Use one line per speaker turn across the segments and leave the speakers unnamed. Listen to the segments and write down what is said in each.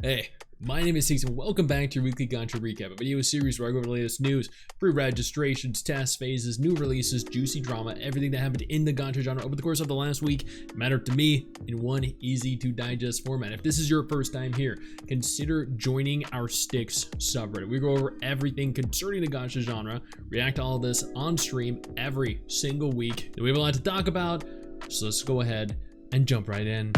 Hey, my name is Stix and welcome back to your weekly Gacha recap, a video series where I go over the latest news, pre-registrations, test phases, new releases, juicy drama, everything that happened in the Gacha genre over the course of the last week mattered to me in one easy to digest format. If this is your first time here, consider joining our Stix subreddit. We go over everything concerning the Gacha genre, react to all of this on stream every single week. We have a lot to talk about, so let's go ahead and jump right in.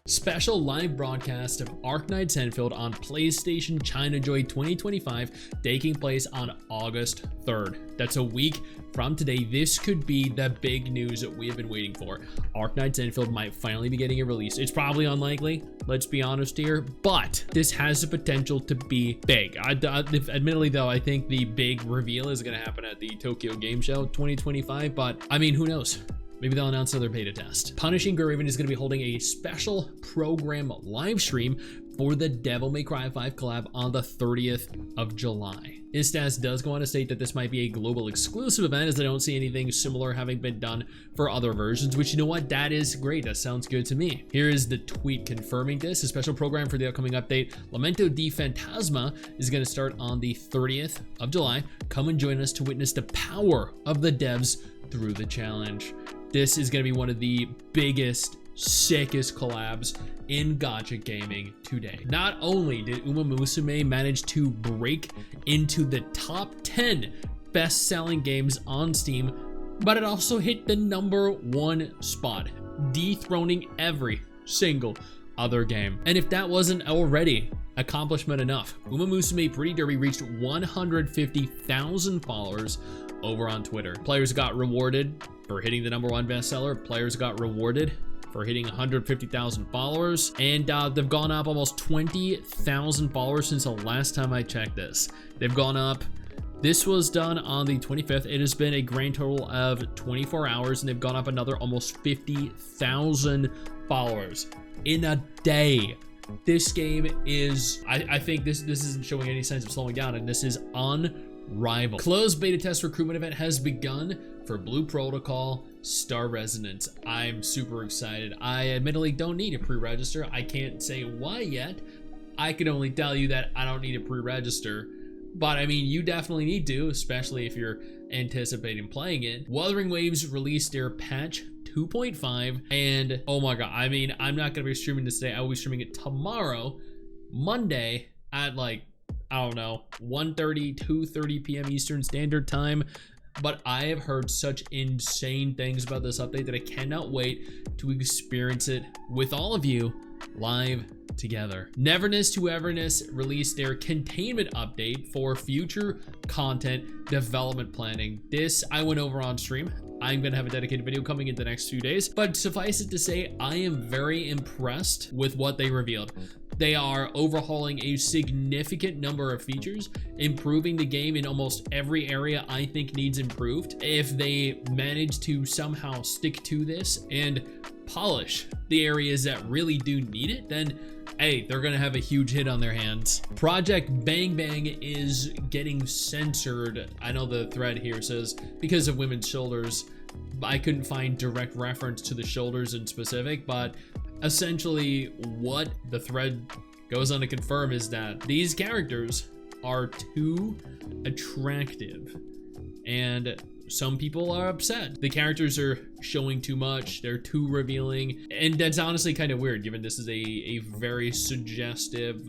Special live broadcast of Arknights Endfield on PlayStation China Joy 2025 taking place on August 3rd. That's a week from today. This could be the big news that we have been waiting for. Arknights Endfield might finally be getting a release. It's probably unlikely, let's be honest here, but this has the potential to be big. Admittedly though, I think the big reveal is going to happen at the Tokyo Game Show 2025, but I mean, who knows? Maybe they'll announce another beta test. Punishing Gurraven is going to be holding a special program live stream for the Devil May Cry 5 collab on the 30th of July. Instaz does go on to state that this might be a global exclusive event, as I don't see anything similar having been done for other versions, which, you know what, that is great. That sounds good to me. Here is the tweet confirming this. A special program for the upcoming update, Lamento di Fantasma, is going to start on the 30th of July. Come and join us to witness the power of the devs through the challenge. This is going to be one of the biggest, sickest collabs in Gacha gaming today. Not only did Musume manage to break into the top 10 best-selling games on Steam, but it also hit the #1 spot, dethroning every single other game. And if that wasn't already accomplishment enough, Musume Pretty Derby reached 150,000 followers over on Twitter. Players got rewarded for hitting the #1 bestseller. Players got rewarded for hitting 150,000 followers, and they've gone up almost 20,000 followers since the last time I checked this. They've gone up. This was done on the 25th. It has been a grand total of 24 hours, and they've gone up another almost 50,000 followers in a day. This game is, I think this isn't showing any signs of slowing down, and this is unrivaled. Closed beta test recruitment event has begun for Blue Protocol Star Resonance. I'm super excited. I admittedly don't need a pre-register. I can't say why yet. I can only tell you that I don't need a pre-register, but I mean, you definitely need to, especially if you're anticipating playing it. Wuthering Waves released their patch 2.5, and oh my god, I mean, I'm not gonna be streaming this today. I will be streaming it tomorrow, Monday, at like, I don't know, 1:30, 2:30 p.m. Eastern Standard Time. But I have heard such insane things about this update that I cannot wait to experience it with all of you live together. Neverness to Everness released their containment update for future content development planning. This I went over on stream. I'm gonna have a dedicated video coming in the next few days, but suffice it to say, I am very impressed with what they revealed. They are overhauling a significant number of features, improving the game in almost every area I think needs improved. If they manage to somehow stick to this and polish the areas that really do need it, then hey, they're gonna have a huge hit on their hands. Project Bang Bang is getting censored. I know the thread here says because of women's shoulders. I couldn't find direct reference to the shoulders in specific, but essentially what the thread goes on to confirm is that these characters are too attractive, and some people are upset. The characters are showing too much, they're too revealing, and that's honestly kind of weird given this is a very suggestive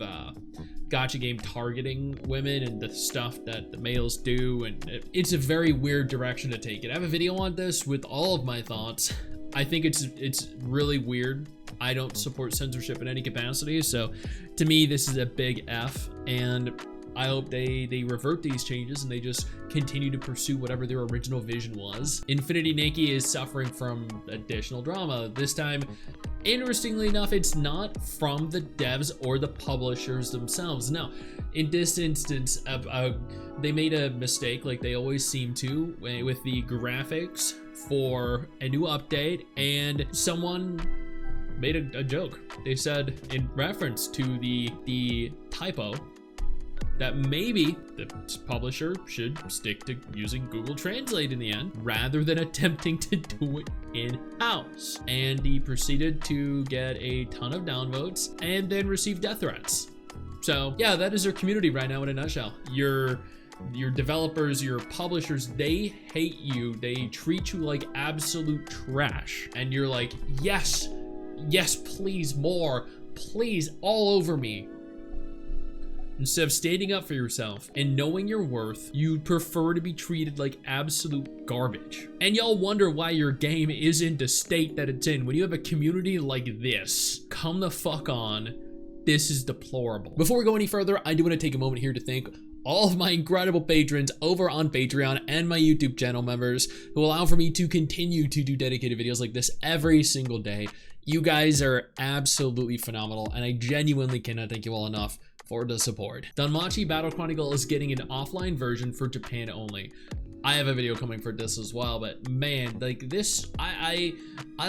gacha game targeting women and the stuff that the males do, and it's a very weird direction to take it. I have a video on this with all of my thoughts. I think it's really weird. I don't support censorship in any capacity, so to me this is a big F, and I hope they revert these changes and they just continue to pursue whatever their original vision was. Infinity Nikki is suffering from additional drama. This time, interestingly enough, it's not from the devs or the publishers themselves. No, in this instance, they made a mistake like they always seem to with the graphics for a new update, and someone made a joke. They said in reference to the typo that maybe the publisher should stick to using Google Translate in the end rather than attempting to do it in-house. And he proceeded to get a ton of downvotes and then receive death threats. So yeah, that is your community right now in a nutshell. Your developers, your publishers, they hate you. They treat you like absolute trash. And you're like, yes, please, more, please, all over me. Instead of standing up for yourself and knowing your worth, you prefer to be treated like absolute garbage. And y'all wonder why your game is in the state that it's in when you have a community like this. Come the fuck on. This is deplorable. Before we go any further, I do want to take a moment here to thank all of my incredible patrons over on Patreon and my YouTube channel members who allow for me to continue to do dedicated videos like this every single day. You guys are absolutely phenomenal, and I genuinely cannot thank you all enough for the support. Danmachi Battle Chronicle is getting an offline version for Japan only. I have a video coming for this as well, but man, like this, I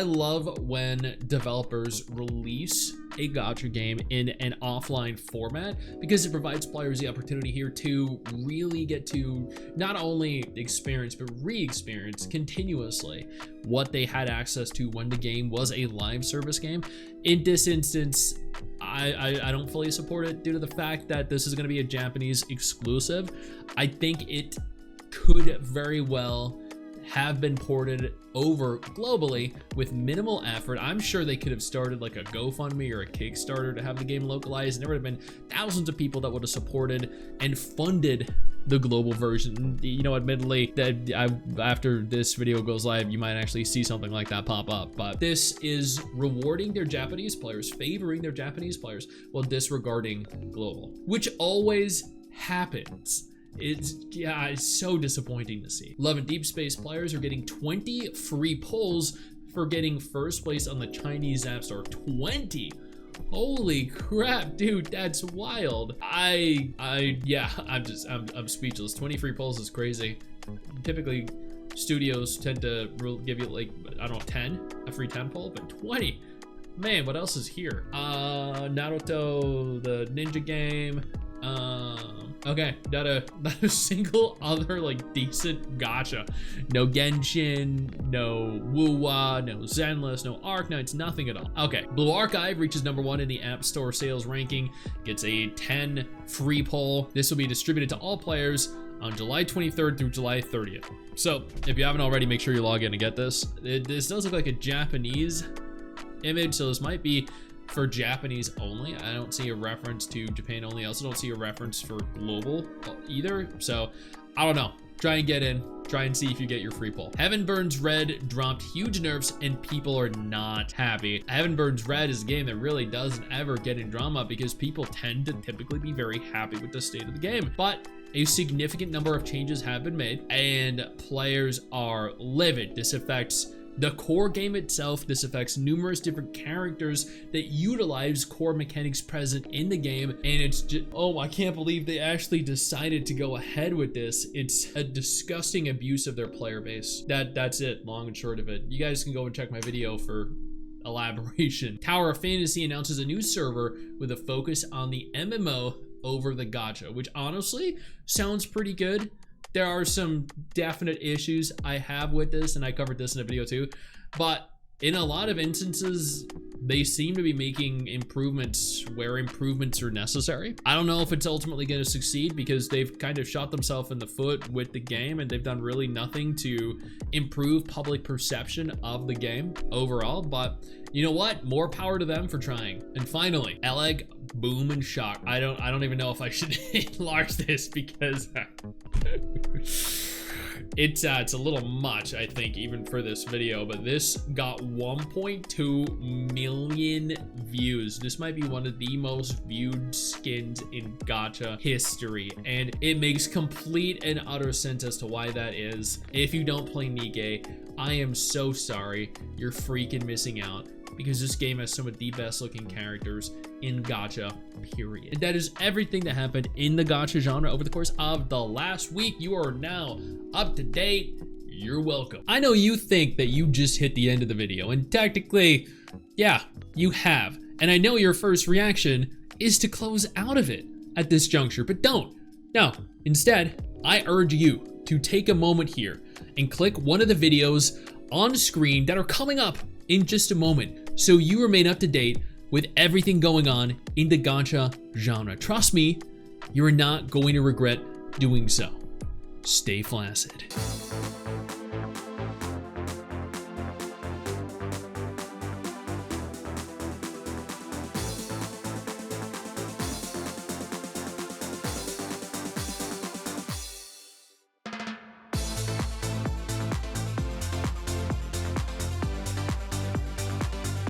love when developers release a gacha game in an offline format because it provides players the opportunity here to really get to not only experience but re-experience continuously what they had access to when the game was a live service game. In this instance, I don't fully support it due to the fact that this is going to be a Japanese exclusive. I think it could very well have been ported over globally with minimal effort. I'm sure they could have started like a GoFundMe or a Kickstarter to have the game localized, and there would have been thousands of people that would have supported and funded the global version. You know, admittedly, that after this video goes live, you might actually see something like that pop up, but this is rewarding their Japanese players, favoring their Japanese players while disregarding global, which always happens. It's so disappointing to see. Love and Deepspace players are getting 20 free pulls for getting first place on the Chinese App Store. 20! Holy crap, dude, that's wild. I'm speechless. 20 free pulls is crazy. Typically, studios tend to give you like, I don't know, 10, a free 10 pull, but 20. Man, what else is here? Naruto, the ninja game. Okay, not a single other like decent gacha. No Genshin, no Wuwa, no Zenless, no Arknights, nothing at all. Okay, Blue Archive reaches #1 in the App Store sales ranking, gets a 10 free pull. This will be distributed to all players on July 23rd through July 30th. So if you haven't already, make sure you log in to get this. This does look like a Japanese image, so this might be for Japanese only. I don't see a reference to Japan only. I also don't see a reference for global either. So I don't know. Try and get in. Try and see if you get your free pull. Heaven Burns Red dropped huge nerfs and people are not happy. Heaven Burns Red is a game that really doesn't ever get in drama because people tend to typically be very happy with the state of the game. But a significant number of changes have been made and players are livid. This affects the core game itself. This affects numerous different characters that utilize core mechanics present in the game, and it's just, oh, I can't believe they actually decided to go ahead with this. It's a disgusting abuse of their player base. That's it, long and short of it. You guys can go and check my video for elaboration. Tower of Fantasy announces a new server with a focus on the MMO over the gacha, which honestly sounds pretty good. There are some definite issues I have with this, and I covered this in a video too, but in a lot of instances, they seem to be making improvements where improvements are necessary. I don't know if it's ultimately going to succeed because they've kind of shot themselves in the foot with the game and they've done really nothing to improve public perception of the game overall, but you know what? More power to them for trying. And finally, Eleg, Boom, and Shock. I don't even know if I should enlarge this because it's a little much, I think, even for this video, but this got 1.2 million views. This might be one of the most viewed skins in gacha history, and it makes complete and utter sense as to why that is. If you don't play Nikke, I am so sorry. You're freaking missing out, because this game has some of the best looking characters in gacha, period. And that is everything that happened in the gacha genre over the course of the last week. You are now up to date. You're welcome. I know you think that you just hit the end of the video, and technically, yeah, you have. And I know your first reaction is to close out of it at this juncture, but don't. Now, instead, I urge you to take a moment here and click one of the videos on screen that are coming up in just a moment so you remain up to date with everything going on in the gacha genre. Trust me, you are not going to regret doing so. Stay flaccid.